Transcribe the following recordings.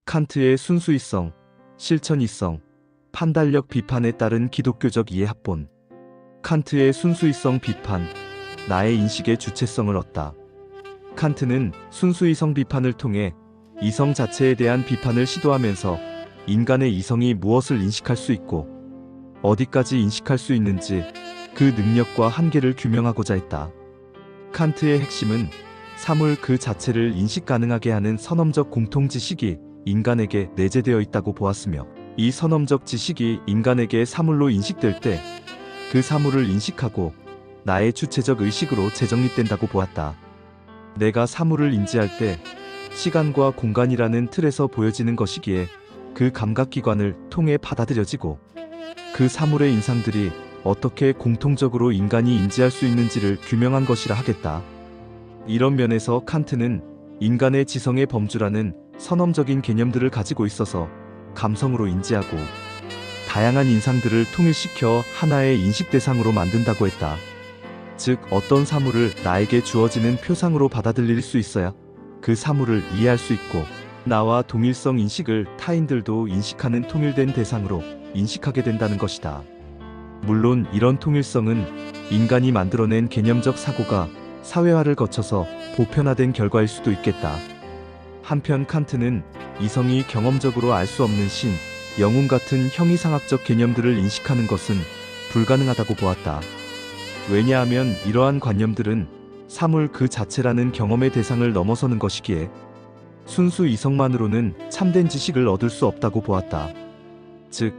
칸트의 순수이성, 실천이성, 판단력 비판에 따른 기독교적 이해합본. 칸트의 순수이성 비판, 나의 인식의 주체성을 얻다. 칸트는 순수이성 비판을 통해 이성 자체에 대한 비판을 시도하면서 인간의 이성이 무엇을 인식할 수 있고 어디까지 인식할 수 있는지 그 능력과 한계를 규명하고자 했다. 칸트의 핵심은 사물 그 자체를 인식 가능하게 하는 선험적 공통지식이 인간에게 내재되어 있다고 보았으며, 이 선험적 지식이 인간에게 사물로 인식될 때 그 사물을 인식하고 나의 주체적 의식으로 재정립된다고 보았다. 내가 사물을 인지할 때 시간과 공간이라는 틀에서 보여지는 것이기에 그 감각기관을 통해 받아들여지고 그 사물의 인상들이 어떻게 공통적으로 인간이 인지할 수 있는지를 규명한 것이라 하겠다. 이런 면에서 칸트는 인간의 지성의 범주라는 선험적인 개념들을 가지고 있어서 감성으로 인지하고 다양한 인상들을 통일시켜 하나의 인식 대상으로 만든다고 했다. 즉, 어떤 사물을 나에게 주어지는 표상으로 받아들일 수 있어야 그 사물을 이해할 수 있고, 나와 동일성 인식을 타인들도 인식하는 통일된 대상으로 인식하게 된다는 것이다. 물론 이런 통일성은 인간이 만들어낸 개념적 사고가 사회화를 거쳐서 보편화된 결과일 수도 있겠다. 한편 칸트는 이성이 경험적으로 알 수 없는 신, 영웅 같은 형이상학적 개념들을 인식하는 것은 불가능하다고 보았다. 왜냐하면 이러한 관념들은 사물 그 자체라는 경험의 대상을 넘어서는 것이기에 순수 이성만으로는 참된 지식을 얻을 수 없다고 보았다. 즉,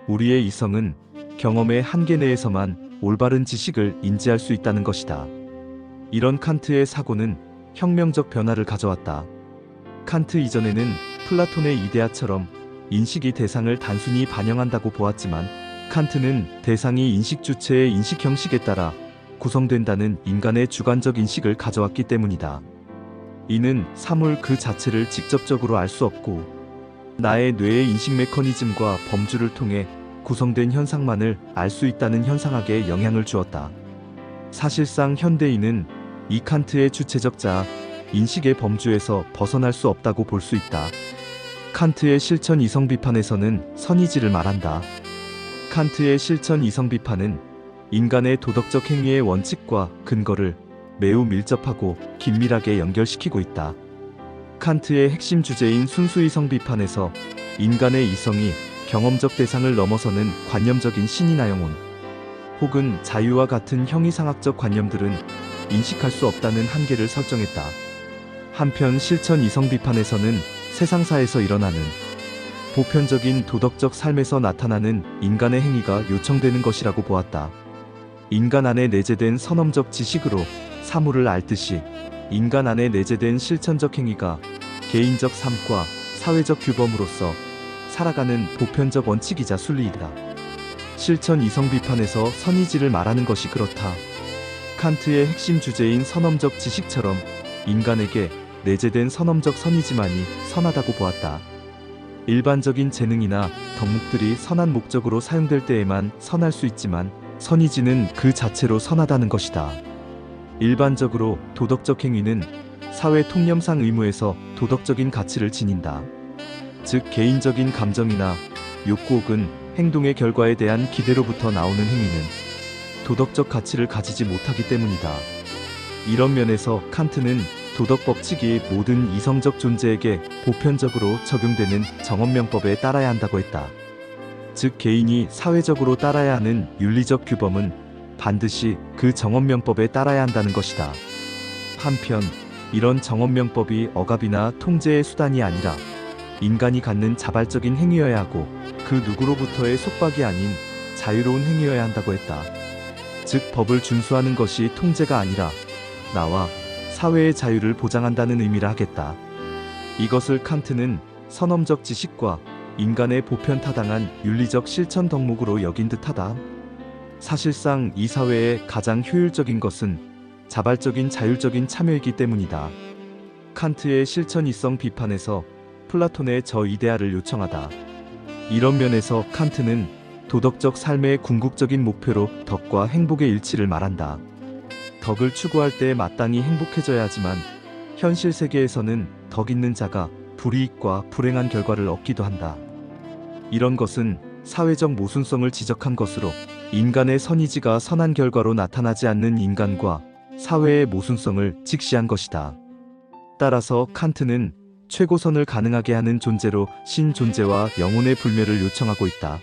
우리의 이성은 경험의 한계 내에서만 올바른 지식을 인지할 수 있다는 것이다. 이런 칸트의 사고는 혁명적 변화를 가져왔다. 칸트 이전에는 플라톤의 이데아처럼 인식이 대상을 단순히 반영한다고 보았지만, 칸트는 대상이 인식 주체의 인식 형식에 따라 구성된다는 인간의 주관적 인식을 가져왔기 때문이다. 이는 사물 그 자체를 직접적으로 알 수 없고 나의 뇌의 인식 메커니즘과 범주를 통해 구성된 현상만을 알 수 있다는 현상학에 영향을 주었다. 사실상 현대인은 이 칸트의 주체적 자아, 인식의 범주에서 벗어날 수 없다고 볼 수 있다. 칸트의 실천 이성 비판에서는 선의지를 말한다. 칸트의 실천 이성 비판은 인간의 도덕적 행위의 원칙과 근거를 매우 밀접하고 긴밀하게 연결시키고 있다. 칸트의 핵심 주제인 순수이성 비판에서 인간의 이성이 경험적 대상을 넘어서는 관념적인 신이나 영혼, 혹은 자유와 같은 형이상학적 관념들은 인식할 수 없다는 한계를 설정했다. 한편 실천 이성 비판에서는 세상사에서 일어나는 보편적인 도덕적 삶에서 나타나는 인간의 행위가 요청되는 것이라고 보았다. 인간 안에 내재된 선험적 지식으로 사물을 알듯이 인간 안에 내재된 실천적 행위가 개인적 삶과 사회적 규범으로서 살아가는 보편적 원칙이자 순리이다. 실천 이성 비판에서 선의지를 말하는 것이 그렇다. 칸트의 핵심 주제인 선험적 지식처럼 인간에게 내재된 선험적 선의지만이 선하다고 보았다. 일반적인 재능이나 덕목들이 선한 목적으로 사용될 때에만 선할 수 있지만, 선의지는 그 자체로 선하다는 것이다. 일반적으로 도덕적 행위는 사회 통념상 의무에서 도덕적인 가치를 지닌다. 즉, 개인적인 감정이나 욕구 혹은 행동의 결과에 대한 기대로부터 나오는 행위는 도덕적 가치를 가지지 못하기 때문이다. 이런 면에서 칸트는 도덕 법칙이 모든 이성적 존재에게 보편적으로 적용되는 정언명법에 따라야 한다고 했다. 즉, 개인이 사회적으로 따라야 하는 윤리적 규범은 반드시 그 정언명법에 따라야 한다는 것이다. 한편 이런 정언명법이 억압이나 통제의 수단이 아니라 인간이 갖는 자발적인 행위여야 하고 그 누구로부터의 속박이 아닌 자유로운 행위여야 한다고 했다. 즉, 법을 준수하는 것이 통제가 아니라 나와 사회의 자유를 보장한다는 의미라 하겠다. 이것을 칸트는 선험적 지식과 인간의 보편타당한 윤리적 실천 덕목으로 여긴 듯하다. 사실상 이 사회의 가장 효율적인 것은 자발적인 자율적인 참여이기 때문이다. 칸트의 실천이성 비판에서 플라톤의 저 이데아를 요청하다. 이런 면에서 칸트는 도덕적 삶의 궁극적인 목표로 덕과 행복의 일치를 말한다. 덕을 추구할 때 마땅히 행복해져야 하지만 현실 세계에서는 덕 있는 자가 불이익과 불행한 결과를 얻기도 한다. 이런 것은 사회적 모순성을 지적한 것으로 인간의 선의지가 선한 결과로 나타나지 않는 인간과 사회의 모순성을 직시한 것이다. 따라서 칸트는 최고선을 가능하게 하는 존재로 신존재와 영혼의 불멸을 요청하고 있다.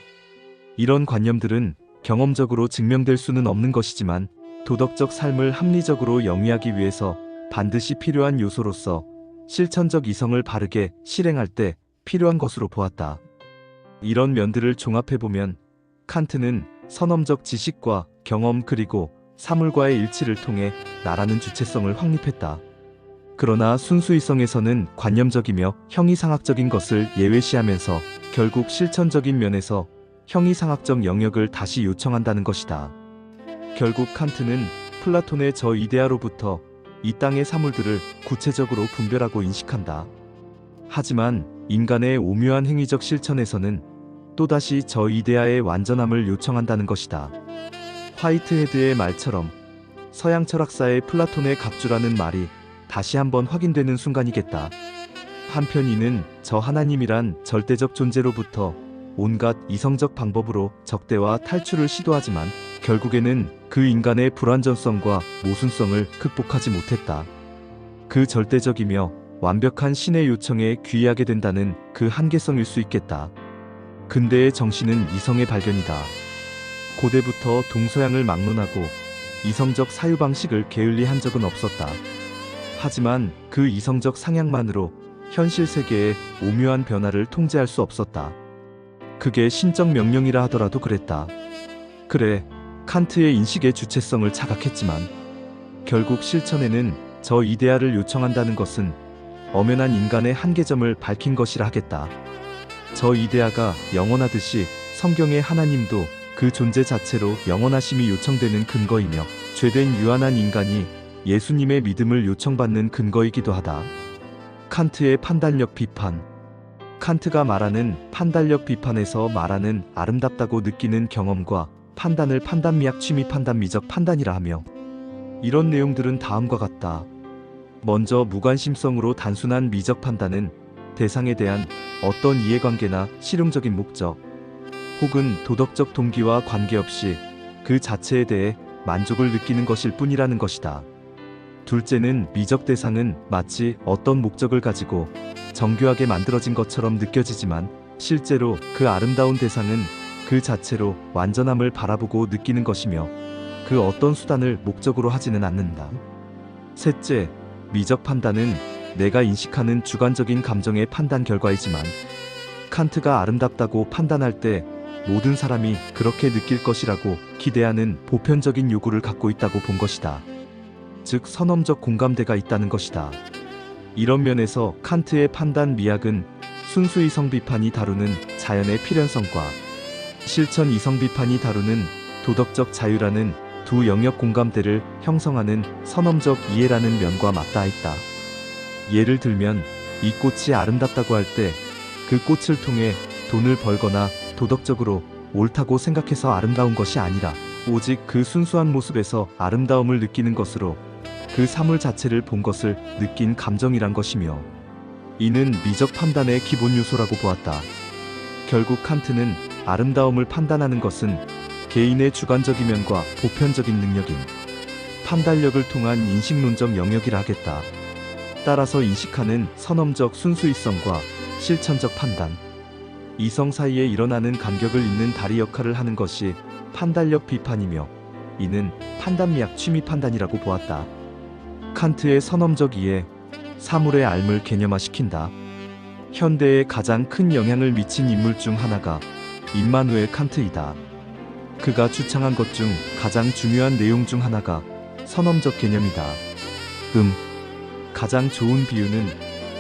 이런 관념들은 경험적으로 증명될 수는 없는 것이지만 도덕적 삶을 합리적으로 영위하기 위해서 반드시 필요한 요소로서 실천적 이성을 바르게 실행할 때 필요한 것으로 보았다. 이런 면들을 종합해보면 칸트는 선험적 지식과 경험 그리고 사물과의 일치를 통해 나라는 주체성을 확립했다. 그러나 순수이성에서는 관념적이며 형이상학적인 것을 예외시하면서 결국 실천적인 면에서 형이상학적 영역을 다시 요청한다는 것이다. 결국 칸트는 플라톤의 저 이데아로부터 이 땅의 사물들을 구체적으로 분별하고 인식한다. 하지만 인간의 오묘한 행위적 실천에서는 또다시 저 이데아의 완전함을 요청한다는 것이다. 화이트헤드의 말처럼 서양 철학사의 플라톤의 각주라는 말이 다시 한번 확인되는 순간이겠다. 한편 이는 저 하나님이란 절대적 존재로부터 온갖 이성적 방법으로 적대와 탈출을 시도하지만 결국에는 그 인간의 불완전성과 모순성을 극복하지 못했다. 그 절대적이며 완벽한 신의 요청에 귀의하게 된다는 그 한계성일 수 있겠다. 근대의 정신은 이성의 발견이다. 고대부터 동서양을 막론하고 이성적 사유방식을 게을리한 적은 없었다. 하지만 그 이성적 상향만으로 현실 세계의 오묘한 변화를 통제할 수 없었다. 그게 신적 명령이라 하더라도 그랬다. 그래, 칸트의 인식의 주체성을 자각했지만 결국 실천에는 저 이데아를 요청한다는 것은 엄연한 인간의 한계점을 밝힌 것이라 하겠다. 저 이데아가 영원하듯이 성경의 하나님도 그 존재 자체로 영원하심이 요청되는 근거이며 죄된 유한한 인간이 예수님의 믿음을 요청받는 근거이기도 하다. 칸트의 판단력 비판. 칸트가 말하는 판단력 비판에서 말하는 아름답다고 느끼는 경험과 판단을 판단미학 취미 판단미적 판단이라 하며 이런 내용들은 다음과 같다. 먼저 무관심성으로 단순한 미적 판단은 대상에 대한 어떤 이해관계나 실용적인 목적 혹은 도덕적 동기와 관계없이 그 자체에 대해 만족을 느끼는 것일 뿐이라는 것이다. 둘째는 미적 대상은 마치 어떤 목적을 가지고 정교하게 만들어진 것처럼 느껴지지만 실제로 그 아름다운 대상은 그 자체로 완전함을 바라보고 느끼는 것이며 그 어떤 수단을 목적으로 하지는 않는다. 셋째, 미적 판단은 내가 인식하는 주관적인 감정의 판단 결과이지만 칸트가 아름답다고 판단할 때 모든 사람이 그렇게 느낄 것이라고 기대하는 보편적인 요구를 갖고 있다고 본 것이다. 즉 선험적 공감대가 있다는 것이다. 이런 면에서 칸트의 판단 미학은 순수 이성 비판이 다루는 자연의 필연성과 실천 이성 비판이 다루는 도덕적 자유라는 두 영역 공감대를 형성하는 선험적 이해라는 면과 맞닿아 있다. 예를 들면 이 꽃이 아름답다고 할 때 그 꽃을 통해 돈을 벌거나 도덕적으로 옳다고 생각해서 아름다운 것이 아니라 오직 그 순수한 모습에서 아름다움을 느끼는 것으로 그 사물 자체를 본 것을 느낀 감정이란 것이며 이는 미적 판단의 기본 요소라고 보았다. 결국 칸트는 아름다움을 판단하는 것은 개인의 주관적인 면과 보편적인 능력인 판단력을 통한 인식론적 영역이라 하겠다. 따라서 인식하는 선험적 순수이성과 실천적 판단, 이성 사이에 일어나는 간격을 잇는 다리 역할을 하는 것이 판단력 비판이며 이는 판단미학 취미 판단이라고 보았다. 칸트의 선험적 이해, 사물의 삶을 개념화시킨다. 현대에 가장 큰 영향을 미친 인물 중 하나가 임마누엘 칸트이다. 그가 주창한 것 중 가장 중요한 내용 중 하나가 선험적 개념이다. 가장 좋은 비유는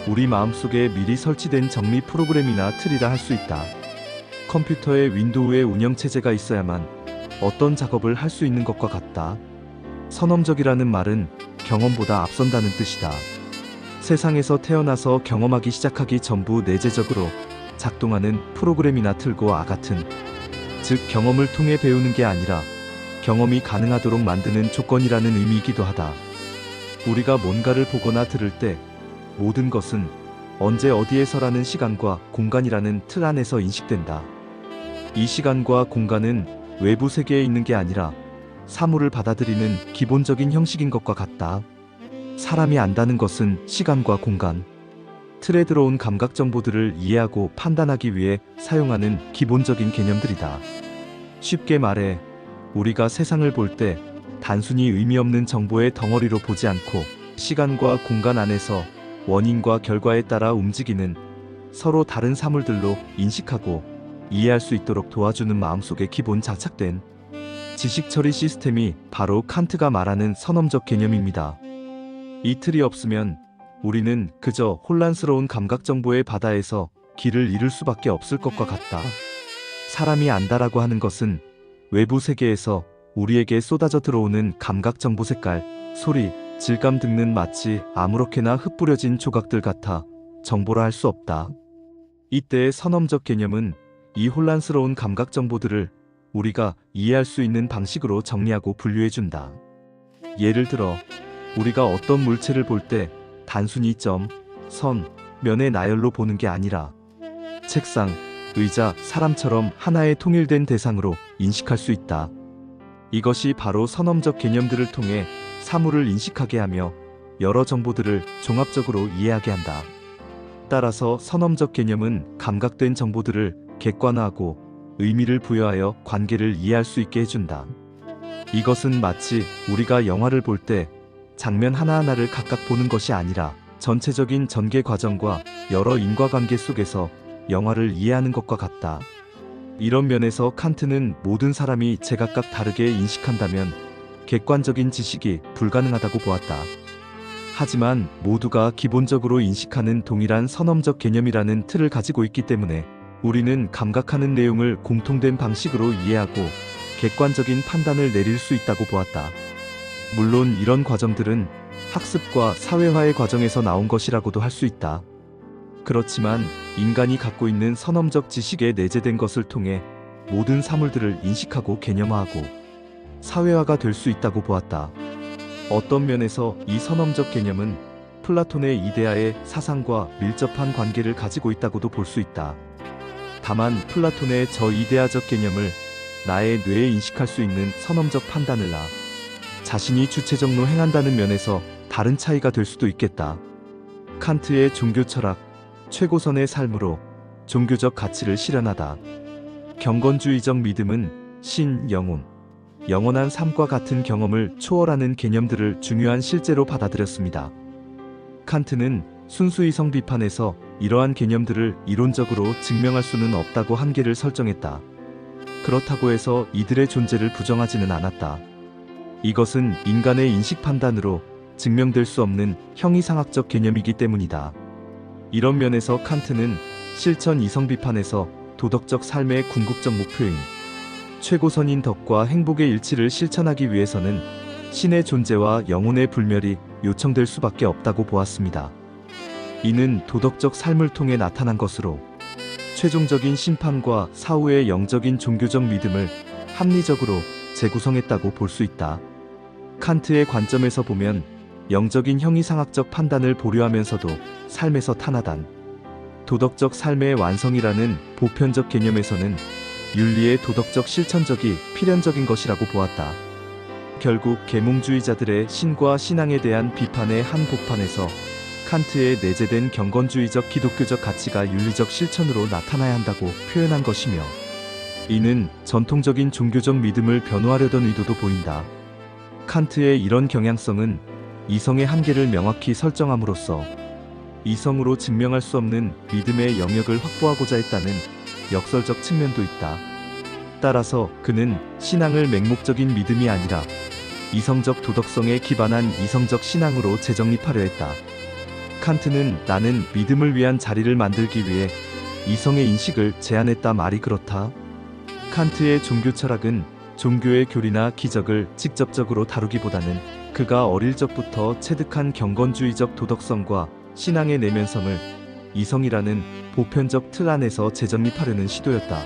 우리 마음속에 미리 설치된 정리 프로그램이나 틀이라 할 수 있다. 컴퓨터에 윈도우의 운영체제가 있어야만 어떤 작업을 할 수 있는 것과 같다. 선험적이라는 말은 경험보다 앞선다는 뜻이다. 세상에서 태어나서 경험하기 시작하기 전부 내재적으로 작동하는 프로그램이나 틀과 같은, 즉 경험을 통해 배우는 게 아니라 경험이 가능하도록 만드는 조건이라는 의미이기도 하다. 우리가 뭔가를 보거나 들을 때 모든 것은 언제 어디에서라는 시간과 공간이라는 틀 안에서 인식된다. 이 시간과 공간은 외부 세계에 있는 게 아니라 사물을 받아들이는 기본적인 형식인 것과 같다. 사람이 안다는 것은 시간과 공간, 틀에 들어온 감각 정보들을 이해하고 판단하기 위해 사용하는 기본적인 개념들이다. 쉽게 말해, 우리가 세상을 볼 때 단순히 의미 없는 정보의 덩어리로 보지 않고 시간과 공간 안에서 원인과 결과에 따라 움직이는 서로 다른 사물들로 인식하고 이해할 수 있도록 도와주는 마음속에 기본 자착된 지식 처리 시스템이 바로 칸트가 말하는 선험적 개념입니다. 이 틀이 없으면 우리는 그저 혼란스러운 감각 정보의 바다에서 길을 잃을 수밖에 없을 것과 같다. 사람이 안다라고 하는 것은 외부 세계에서 우리에게 쏟아져 들어오는 감각 정보, 색깔, 소리, 질감 등은 마치 아무렇게나 흩뿌려진 조각들 같아 정보라 할 수 없다. 이때의 선험적 개념은 이 혼란스러운 감각 정보들을 우리가 이해할 수 있는 방식으로 정리하고 분류해준다. 예를 들어, 우리가 어떤 물체를 볼 때 단순히 점, 선, 면의 나열로 보는 게 아니라 책상, 의자, 사람처럼 하나의 통일된 대상으로 인식할 수 있다. 이것이 바로 선험적 개념들을 통해 사물을 인식하게 하며 여러 정보들을 종합적으로 이해하게 한다. 따라서 선험적 개념은 감각된 정보들을 객관화하고 의미를 부여하여 관계를 이해할 수 있게 해준다. 이것은 마치 우리가 영화를 볼 때 장면 하나하나를 각각 보는 것이 아니라 전체적인 전개 과정과 여러 인과관계 속에서 영화를 이해하는 것과 같다. 이런 면에서 칸트는 모든 사람이 제각각 다르게 인식한다면 객관적인 지식이 불가능하다고 보았다. 하지만 모두가 기본적으로 인식하는 동일한 선험적 개념이라는 틀을 가지고 있기 때문에 우리는 감각하는 내용을 공통된 방식으로 이해하고 객관적인 판단을 내릴 수 있다고 보았다. 물론 이런 과정들은 학습과 사회화의 과정에서 나온 것이라고도 할 수 있다. 그렇지만 인간이 갖고 있는 선험적 지식에 내재된 것을 통해 모든 사물들을 인식하고 개념화하고 사회화가 될 수 있다고 보았다. 어떤 면에서 이 선험적 개념은 플라톤의 이데아의 사상과 밀접한 관계를 가지고 있다고도 볼 수 있다. 다만 플라톤의 저 이데아적 개념을 나의 뇌에 인식할 수 있는 선험적 판단을 자신이 주체적으로 행한다는 면에서 다른 차이가 될 수도 있겠다. 칸트의 종교 철학, 최고선의 삶으로 종교적 가치를 실현하다. 경건주의적 믿음은 신, 영혼, 영원한 삶과 같은 경험을 초월하는 개념들을 중요한 실제로 받아들였습니다. 칸트는 순수이성 비판에서 이러한 개념들을 이론적으로 증명할 수는 없다고 한계를 설정했다. 그렇다고 해서 이들의 존재를 부정하지는 않았다. 이것은 인간의 인식 판단으로 증명될 수 없는 형이상학적 개념이기 때문이다. 이런 면에서 칸트는 실천 이성 비판에서 도덕적 삶의 궁극적 목표인 최고선인 덕과 행복의 일치를 실천하기 위해서는 신의 존재와 영혼의 불멸이 요청될 수밖에 없다고 보았습니다. 이는 도덕적 삶을 통해 나타난 것으로 최종적인 심판과 사후의 영적인 종교적 믿음을 합리적으로 재구성했다고 볼 수 있다. 칸트의 관점에서 보면 영적인 형이상학적 판단을 보류하면서도 삶에서 타나단 도덕적 삶의 완성이라는 보편적 개념에서는 윤리의 도덕적 실천적이 필연적인 것이라고 보았다. 결국 계몽주의자들의 신과 신앙에 대한 비판의 한 복판에서 칸트의 내재된 경건주의적 기독교적 가치가 윤리적 실천으로 나타나야 한다고 표현한 것이며, 이는 전통적인 종교적 믿음을 변호하려던 의도도 보인다. 칸트의 이런 경향성은 이성의 한계를 명확히 설정함으로써 이성으로 증명할 수 없는 믿음의 영역을 확보하고자 했다는 역설적 측면도 있다. 따라서 그는 신앙을 맹목적인 믿음이 아니라 이성적 도덕성에 기반한 이성적 신앙으로 재정립하려 했다. 칸트는 나는 믿음을 위한 자리를 만들기 위해 이성의 인식을 제안했다 말이 그렇다. 칸트의 종교 철학은 종교의 교리나 기적을 직접적으로 다루기보다는 그가 어릴 적부터 체득한 경건주의적 도덕성과 신앙의 내면성을 이성이라는 보편적 틀 안에서 재정립하려는 시도였다.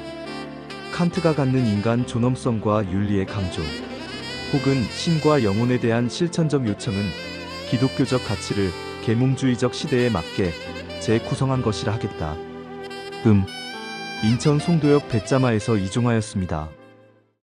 칸트가 갖는 인간 존엄성과 윤리의 강조, 혹은 신과 영혼에 대한 실천적 요청은 기독교적 가치를 계몽주의적 시대에 맞게 재구성한 것이라 하겠다. 인천 송도역 뱃자마에서 이종하였습니다.